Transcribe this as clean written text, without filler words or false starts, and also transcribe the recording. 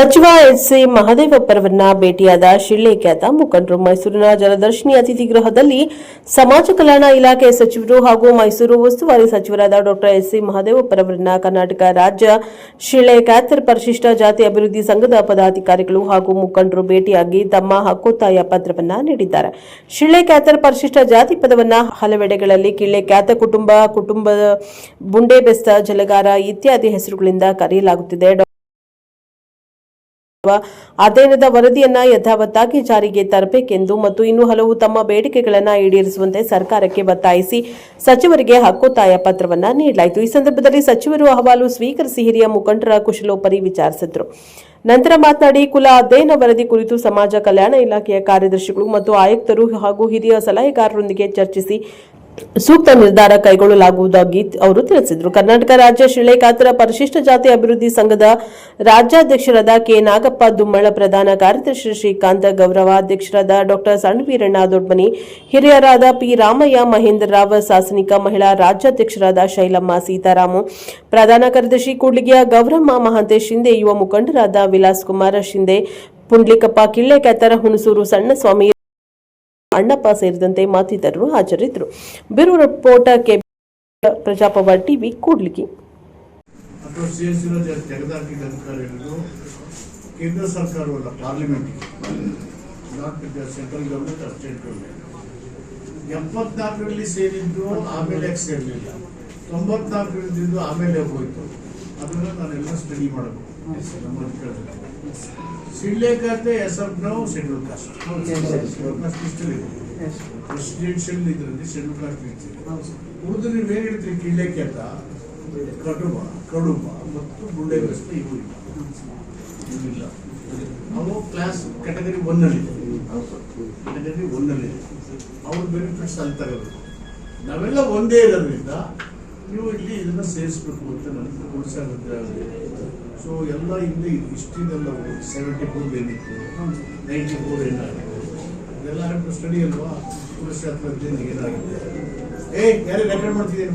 ಸಚಿವ ಎಸ್.ಸಿ. ಮಹದೇವಪ್ಪರವರನ್ನ ಭೇಟಿಯಾದ ಶಿಳ್ಳೆಖ್ಯಾತ ಮುಖಂಡರು. ಮೈಸೂರಿನ ಜಲದರ್ಶಿನಿ ಅತಿಥಿ ಗೃಹದಲ್ಲಿ ಸಮಾಜ ಕಲ್ಯಾಣ ಇಲಾಖೆ ಸಚಿವರು ಹಾಗೂ ಮೈಸೂರು ಉಸ್ತುವಾರಿ ಸಚಿವರಾದ ಡಾ ಎಸ್.ಸಿ. ಮಹದೇವಪ್ಪರವರನ್ನ ಕರ್ನಾಟಕ ರಾಜ್ಯ ಶಿಳ್ಳೆಖ್ಯಾತರ ಪರಿಶಿಷ್ಟ ಜಾತಿ ಅಭಿವೃದ್ಧಿ ಸಂಘದ ಪದಾಧಿಕಾರಿಗಳು ಹಾಗೂ ಮುಖಂಡರು ಭೇಟಿಯಾಗಿ ತಮ್ಮ ಹಕ್ಕೊತ್ತಾಯ ಪತ್ರವನ್ನ ನೀಡಿದ್ದಾರೆ. ಶಿಳ್ಳೆಖ್ಯಾತರ ಪರಿಶಿಷ್ಟ ಜಾತಿ ಪದವನ್ನ ಹಲವೆಡೆಗಳಲ್ಲಿ ಕಿಳ್ಳೆಖ್ಯಾತ ಕುಟುಂಬ ಬುಂಡೆ ಬೆಸ್ತ ಜಲಗಾರ ಇತ್ಯಾದಿ ಹೆಸರುಗಳಿಂದ ಕರೆಯಲಾಗುತ್ತಿದೆ. ಅಧ್ಯಯನದ ವರದಿಯನ್ನ ಯಥಾವತ್ತಾಗಿ ಜಾರಿಗೆ ತರಬೇಕೆಂದು ಮತ್ತು ಇನ್ನೂ ಹಲವು ತಮ್ಮ ಬೇಡಿಕೆಗಳನ್ನು ಈಡೇರಿಸುವಂತೆ ಸರ್ಕಾರಕ್ಕೆ ಒತ್ತಾಯಿಸಿ ಸಚಿವರಿಗೆ ಹಕ್ಕೊತ್ತಾಯ ಪತ್ರವನ್ನ ನೀಡಲಾಯಿತು. ಈ ಸಂದರ್ಭದಲ್ಲಿ ಸಚಿವರು ಅಹವಾಲು ಸ್ವೀಕರಿಸಿ ಹಿರಿಯ ಮುಖಂಡರ ಕುಶಲೋಪರಿ ವಿಚಾರಿಸಿದರು. ನಂತರ ಮಾತನಾಡಿ, ಕುಲ ಅಧ್ಯಯನ ವರದಿ ಕುರಿತು ಸಮಾಜ ಕಲ್ಯಾಣ ಇಲಾಖೆಯ ಕಾರ್ಯದರ್ಶಿಗಳು ಮತ್ತು ಆಯುಕ್ತರು ಹಾಗೂ ಹಿರಿಯ ಸಲಹೆಗಾರರೊಂದಿಗೆ ಚರ್ಚಿಸಿ ಸೂಕ್ತ ನಿರ್ಧಾರ ಕೈಗೊಳ್ಳಲಾಗುವುದಾಗಿ ಅವರು ತಿಳಿಸಿದರು. ಕರ್ನಾಟಕ ರಾಜ್ಯ ಶಿಳ್ಳೆಖ್ಯಾತರ ಪರಿಶಿಷ್ಟ ಜಾತಿ ಅಭಿವೃದ್ಧಿ ಸಂಘದ ರಾಜ್ಯಾಧ್ಯಕ್ಷರಾದ ಕೆ. ನಾಗಪ್ಪ ದುಮ್ಮಳ, ಪ್ರಧಾನ ಕಾರ್ಯದರ್ಶಿ ಶ್ರೀಕಾಂತ್, ಗೌರವಾಧ್ಯಕ್ಷರಾದ ಡಾ ಸಣ್ಣವೀರಣ್ಣ ದೊಡ್ಮನಿ, ಹಿರಿಯರಾದ ಪಿ. ರಾಮಯ್ಯ, ಮಹೇಂದ್ರ ರಾವ್, ಸಾಸನಿಕ ಮಹಿಳಾ ರಾಜ್ಯಾಧ್ಯಕ್ಷರಾದ ಶೈಲಮ್ಮ ಸೀತಾರಾಮು, ಪ್ರಧಾನ ಕಾರ್ಯದರ್ಶಿ ಕೂಡ್ಲಿಗಿಯ ಗೌರಮ್ಮ, ಮಹಾಂತೇಶ್ ಶಿಂದೆ, ಯುವ ಮುಖಂಡರಾದ ವಿಲಾಸ್ ಕುಮಾರ್ ಶಿಂದೆ, ಪುಂಡ್ಲಿಕಪ್ಪ ಕಿಳ್ಳೆಖ್ಯಾತರ, ಹುಣಸೂರು ಸಣ್ಣಸ್ವಾಮಿ, ಅಣ್ಣಪ್ಪ ಸೇರಿದಂತೆ ಮತ್ತಿತರರು ಹಾಜರಿದ್ದರು. Bureau report K. ಪ್ರಜಾಪವ ಟಿವಿ, ಕೂಡ್ಲಿಗಿ. ಕೇಂದ್ರ ಸರ್ಕಾರವಲ್ಲ, parliament, central government, state government 74ರಲ್ಲಿ ಸೇರಿದ್ದು, ಆಮೇಲೆ ಯಾಕೆ ಸೇರಲಿಲ್ಲ, 94ರಿಂದ ಆಮೇಲೆ ಹೋಯ್ತು. ಅದನ್ನ ನಾನೆಲ್ಲ ಸ್ಟಡಿ ಮಾಡಬೇಕು. ಶಿಳ್ಳೆಖ್ಯಾತೆ as of now schedule caste, presidential ಇದರಲ್ಲಿ ಶೆಡ್ಯೂಲ್ ಕಾಸ್ಟ್ ಇರ್ತೀವಿ. ಉಳಿದು ನೀವೇನು ಹೇಳ್ತೀರಿ, ಕಿಳ್ಳೆಖ್ಯಾತ, ಕಡುಬ ಮತ್ತು ಬುಂಡೆ ಬೆಸ್ತ ಇವಿಲ್ಲ. ಅವು ಕ್ಲಾಸ್ ಕ್ಯಾಟಗರಿ 1ನಲ್ಲಿದೆ. ಅವ್ರ ಬೆನಿಫಿಟ್ಸ್ ಅಲ್ಲಿ ತಗೋಬೇಕು. ನಾವೆಲ್ಲ ಒಂದೇ ಇರೋದ್ರಿಂದ ನೀವು ಇಲ್ಲಿ ಇದನ್ನ ಸೇರಿಸ್ಬೇಕು ಅಂತ ನನಗೆ ಪ್ರೋತ್ಸಾಹ. ಸೊ ಎಲ್ಲ ಹಿಂದೆ ಇಷ್ಟಿದೆಲ್ಲ 74 ಏನಿತ್ತು, 94 ಏನಾಗಿದೆ, ಇದೆಲ್ಲ ಸ್ಟಡಿ ಅಲ್ವಾ. ಪುರುಷಾತ್ಮಕ ಏನಾಗಿದೆ, ಯಾರೇ ರೆಕಾರ್ಡ್ ಮಾಡ್ತಿದ್ದೇನೆ.